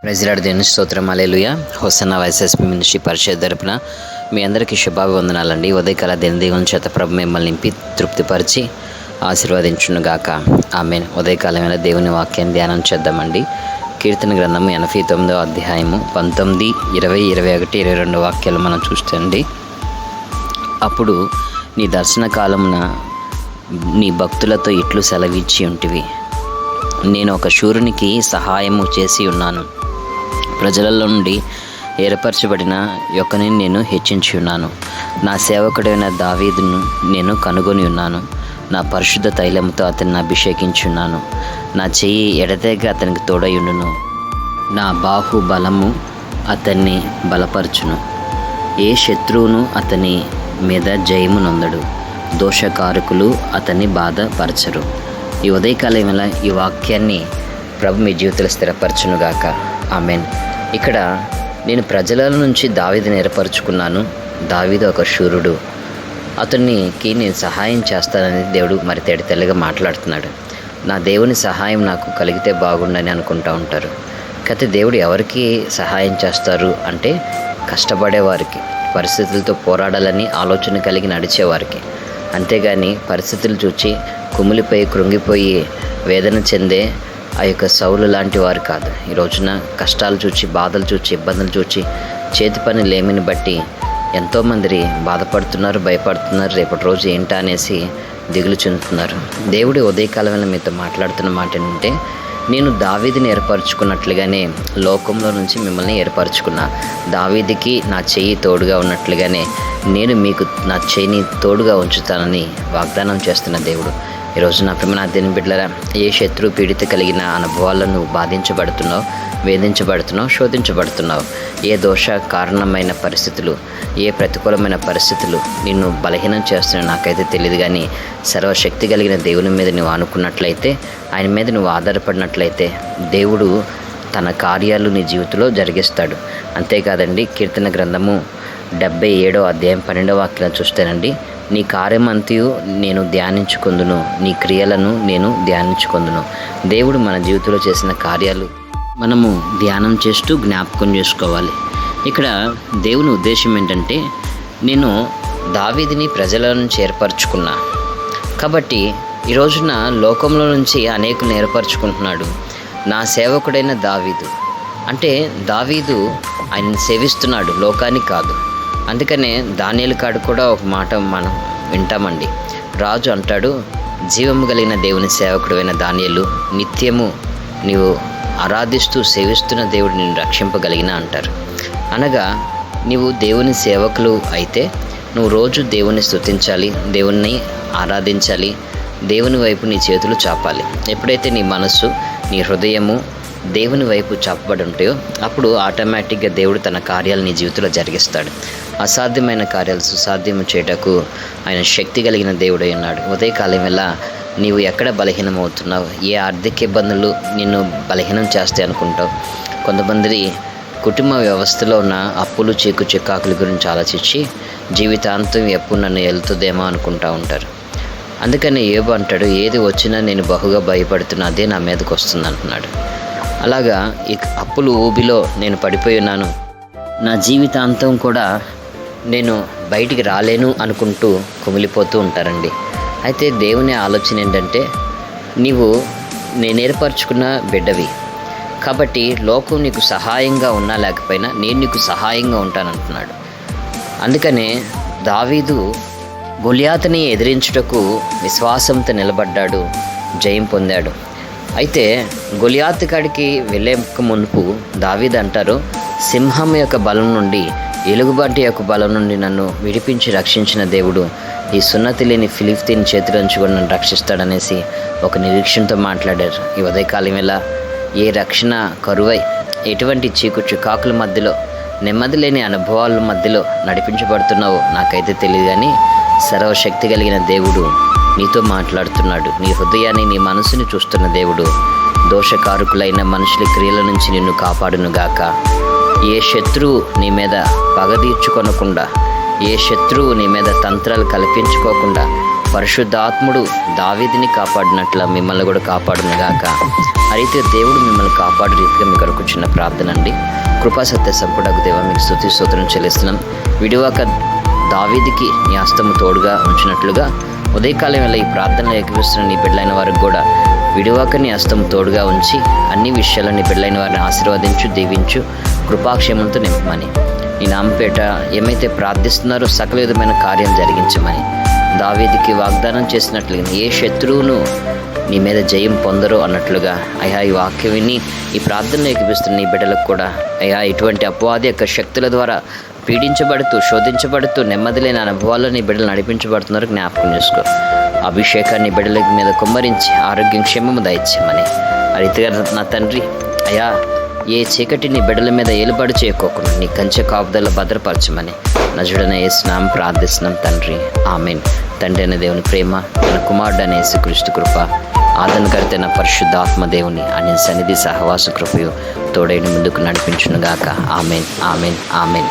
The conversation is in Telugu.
ప్రెసిడెంట్ దేవుని స్తోత్రం హల్లెలూయా. హోసన్నా వైఎస్ఎస్పీ మినిస్ట్రీ పరిషత్ తరపున మీ అందరికీ శుభాభివందనాలండి. ఉదయకాల దేవుని చేత ప్రభు మిమ్మల్ని నింపి తృప్తిపరిచి ఆశీర్వదించునుగాక. ఆమేన్. ఉదయకాలమైన దేవుని వాక్యాన్ని ధ్యానం చేద్దామండి. కీర్తన గ్రంథము 89వ అధ్యాయము 19, 20, 21, 22 వాక్యాలు మనం చూస్తే, అప్పుడు నీ దర్శన కాలమున నీ భక్తులతో ఇట్లు సెలవిచ్చి ఉంటివి, నేను ఒక శూరునికి సహాయము చేసి ఉన్నాను, ప్రజలలో నుండి ఏర్పరచబడిన యొక్కని నేను హెచ్చించి ఉన్నాను, నా సేవకుడైన దావీదును నేను కనుగొని ఉన్నాను, నా పరిశుద్ధ తైలముతో అతన్ని అభిషేకించి ఉన్నాను, నా చెయ్యి ఎడతెగ అతనికి తోడయుండును, నా బాహు బలము అతన్ని బలపరచును, ఏ శత్రువును అతని మీద జయము నొందడు, దోషకారకులు అతన్ని బాధపరచరు. ఈ ఉదయకాలం వల్ల ఈ వాక్యాన్ని ప్రభు మీ జీవితంలో స్థిరపరచునుగాక. ఆమేన్. ఇక్కడ నేను ప్రజల నుంచి దావీదుని ఏర్పరచుకున్నాను, దావీదు ఒక శూరుడు, అతనికి నేను సహాయం చేస్తానని దేవుడు మరి తెల్లగా మాట్లాడుతున్నాడు. నా దేవుని సహాయం నాకు కలిగితే బాగుండని అనుకుంటూ ఉంటారు. అయితే దేవుడు ఎవరికి సహాయం చేస్తారు అంటే కష్టపడేవారికి, పరిస్థితులతో పోరాడాలని ఆలోచన కలిగి నడిచేవారికి. అంతేగాని పరిస్థితులు చూచి కుమిలిపోయి కృంగిపోయి వేదన చెందే ఆ యొక్క సౌలు లాంటి వారు కాదు. ఈ రోజున కష్టాలు చూచి, బాధలు చూచి, ఇబ్బందులు చూచి, చేతి పని లేమిని బట్టి ఎంతోమంది బాధపడుతున్నారు, భయపడుతున్నారు, రేపటి రోజు ఏంటా అనేసి దిగులు చెందుతున్నారు. దేవుడి ఉదయకాలంలో మీతో మాట్లాడుతున్న మాట ఏంటంటే, నేను దావీదుని ఏర్పరచుకున్నట్లుగానే లోకంలో నుంచి మిమ్మల్ని ఏర్పరచుకున్నా. దావీదుకి నా చెయ్యి తోడుగా ఉన్నట్లుగానే నేను మీకు నా చెయ్యిని తోడుగా ఉంచుతానని వాగ్దానం చేస్తున్న దేవుడు. ఈరోజు నా ప్రేమ, నా దేవుని బిడ్డలారా, ఏ శత్రు పీడిత కలిగిన అనుభవాలను నువ్వు బాధించబడుతున్నావు, వేధించబడుతున్నావు, శోధించబడుతున్నావు, ఏ దోష కారణమైన పరిస్థితులు, ఏ ప్రతికూలమైన పరిస్థితులు నిన్ను బలహీనం చేస్తున్నావు నాకైతే తెలియదు. కానీ సర్వశక్తి కలిగిన దేవుని మీద నువ్వు ఆనుకున్నట్లయితే, ఆయన మీద నువ్వు ఆధారపడినట్లయితే దేవుడు తన కార్యాలు నీ జీవితంలో జరిగిస్తాడు. అంతేకాదండి, కీర్తన గ్రంథము 77వ అధ్యాయం 12వ వాక్యం చూస్తేనండి, నీ కార్యమంతయు నేను ధ్యానించుకొందును, నీ క్రియలను నేను ధ్యానించుకొందును. దేవుడు మన జీవితంలో చేసిన కార్యాలు మనము ధ్యానం చేస్తూ జ్ఞాపకం చేసుకోవాలి. ఇక్కడ దేవుని ఉద్దేశం ఏంటంటే, నేను దావీదుని ప్రజల నుంచి ఏర్పరచుకున్నా కాబట్టి ఈ రోజున లోకంలో నుంచి అనేకులను ఏర్పరచుకుంటున్నాడు. నా సేవకుడైన దావీదు అంటే దావీదు ఆయన సేవిస్తున్నాడు, లోకానికి కాదు. అందుకనే దానియేలు కాడు కూడా ఒక మాట మనం వింటామండి. రాజు అంటాడు, జీవము కలిగిన దేవుని సేవకుడైన దానియేలు, నిత్యము నీవు ఆరాధిస్తూ సేవిస్తున్న దేవుడు నిన్ను రక్షింపగలిగిన అంటారు. అనగా నీవు దేవుని సేవకులు అయితే నువ్వు రోజు దేవుని స్తుతించాలి, దేవుణ్ణి ఆరాధించాలి, దేవుని వైపు నీ చేతులు చాపాలి. ఎప్పుడైతే నీ మనస్సు, నీ హృదయము దేవుని వైపు చాపబడి ఉంటాయో అప్పుడు ఆటోమేటిక్గా దేవుడు తన కార్యాలు నీ జీవితంలో జరిగిస్తాడు. అసాధ్యమైన కార్యాలు సుసాధ్యం చేయటకు ఆయన శక్తి కలిగిన దేవుడై ఉన్నాడు. ఉదయకాలం వల్ల నీవు ఎక్కడ బలహీనమవుతున్నావు, ఏ ఆర్థిక ఇబ్బందులు నిన్ను బలహీనం చేస్తాయి అనుకుంటావు. కొంతమంది కుటుంబ వ్యవస్థలో ఉన్న అప్పులు, చీకు చిక్కాకుల గురించి ఆలోచించి జీవితాంతం ఎప్పుడు నన్ను వెళ్తుందేమో అనుకుంటూ ఉంటారు. అందుకని యోబు అంటాడు, ఏది వచ్చినా నేను బహుగా భయపడుతున్నా, అదే నా మీదకి వస్తుంది అంటున్నాడు. అలాగా ఈ అప్పులు ఊబిలో నేను పడిపోయి ఉన్నాను, నా జీవితాంతం కూడా నేను బయటికి రాలేను అనుకుంటూ కుమిలిపోతూ ఉంటారండి. అయితే దేవుని ఆలోచన ఏంటంటే, నీవు నేను ఏర్పరచుకున్న బిడ్డవి కాబట్టి లోకం నీకు సహాయంగా ఉన్నా లేకపోయినా నేను నీకు సహాయంగా ఉంటానంటున్నాడు. అందుకనే దావీదు గొలియాతుని ఎదిరించుటకు విశ్వాసంతో నిలబడ్డాడు, జయం పొందాడు. అయితే గొలియాతు కాడికి వెళ్ళే మునుపు దావీదు అంటారు, సింహం యొక్క బలం నుండి, ఎలుగుబంటి యొక్క బలం నుండి నన్ను విడిపించి రక్షించిన దేవుడు ఈ సున్నతి లేని ఫిలిష్తీయుని చేతిలోంచి కూడా నన్ను రక్షిస్తాడనేసి ఒక నిరీక్షణతో మాట్లాడారు. ఈ ఉదయకాలం వేళ ఏ రక్షణ కరువై ఎటువంటి చీకు చికాకుల మధ్యలో, నెమ్మది లేని అనుభవాల మధ్యలో నడిపించబడుతున్నావో నాకైతే తెలియదు. కానీ సర్వశక్తి కలిగిన దేవుడు నీతో మాట్లాడుతున్నాడు. నీ హృదయాన్ని, నీ మనసుని చూస్తున్న దేవుడు దోషకారకులైన మనుషుల క్రియల నుంచి నిన్ను కాపాడునుగాక. ఏ శత్రువు నీ మీద పగ తీర్చుకొనకుండా, ఏ శత్రువు నీ మీద తంత్రాలు కల్పించుకోకుండా పరిశుద్ధాత్ముడు దావీదుని కాపాడినట్ల మిమ్మల్ని కూడా కాపాడునుగాక. అయితే దేవుడు మిమ్మల్ని కాపాడు రీతిగా మీ కొరకు చిన్న ప్రార్థన అండి. కృపా సత్య సంపుడకు దేవ మీకు స్తుతి స్తోత్రం చెల్లిస్తున్నాం. విడివాక దావీదుకి నీ హస్తము తోడుగా ఉంచినట్లుగా ఉదయకాలం వేళ ఈ ప్రార్థనలు ఏకీపిస్తున్న నీ బిడ్డలైన వారికి కూడా విడివాక నీ హస్తం తోడుగా ఉంచి అన్ని విషయాల్లో నీ బిడ్డలైన వారిని ఆశీర్వదించు, దీవించు, కృపాక్షేమంతో నింపమని, నీ నామపేట ఏమైతే ప్రార్థిస్తున్నారో సకల విధమైన కార్యం జరిగించమని దావీదుకి వాగ్దానం చేసినట్లుగా ఏ శత్రువును నీ మీద జయం పొందరు అన్నట్లుగా అయ్యా ఈ వాక్యం విని ఈ ప్రార్థనలు ఏకీపిస్తున్న నీ బిడ్డలకు కూడా అయ్యా ఇటువంటి అపవాది యొక్క శక్తుల ద్వారా పీడించబడుతూ శోధించబడుతూ నెమ్మది లేని అనుభవాల్లో నీ బిడ్డలు నడిపించబడుతున్నారు జ్ఞాపకం చేసుకో. అభిషేకాన్ని బిడ్డల మీద కుమ్మరించి ఆరోగ్యం క్షేమము దయచేయమని ఆ రీతిగా నా తండ్రి అయ్యా ఏ చీకటి నీ బిడ్డల మీద ఏలుబడి చేయకోకుండా నీ కంచె కాపుదల భద్రపరచమని నజుడనే యేసునామమున ప్రార్థిస్తున్నాం తండ్రి, ఆమేన్. తండ్రి అనే దేవుని ప్రేమ, తన కుమారుడు అనే యేసుక్రీస్తు కృప, ఆదరణకర్త నా పరిశుద్ధాత్మ దేవుని ఆయన సన్నిధి సహవాస కృపయు తోడైన ముందుకు నడిపించునుగాక. ఆమేన్, ఆమేన్, ఆమేన్.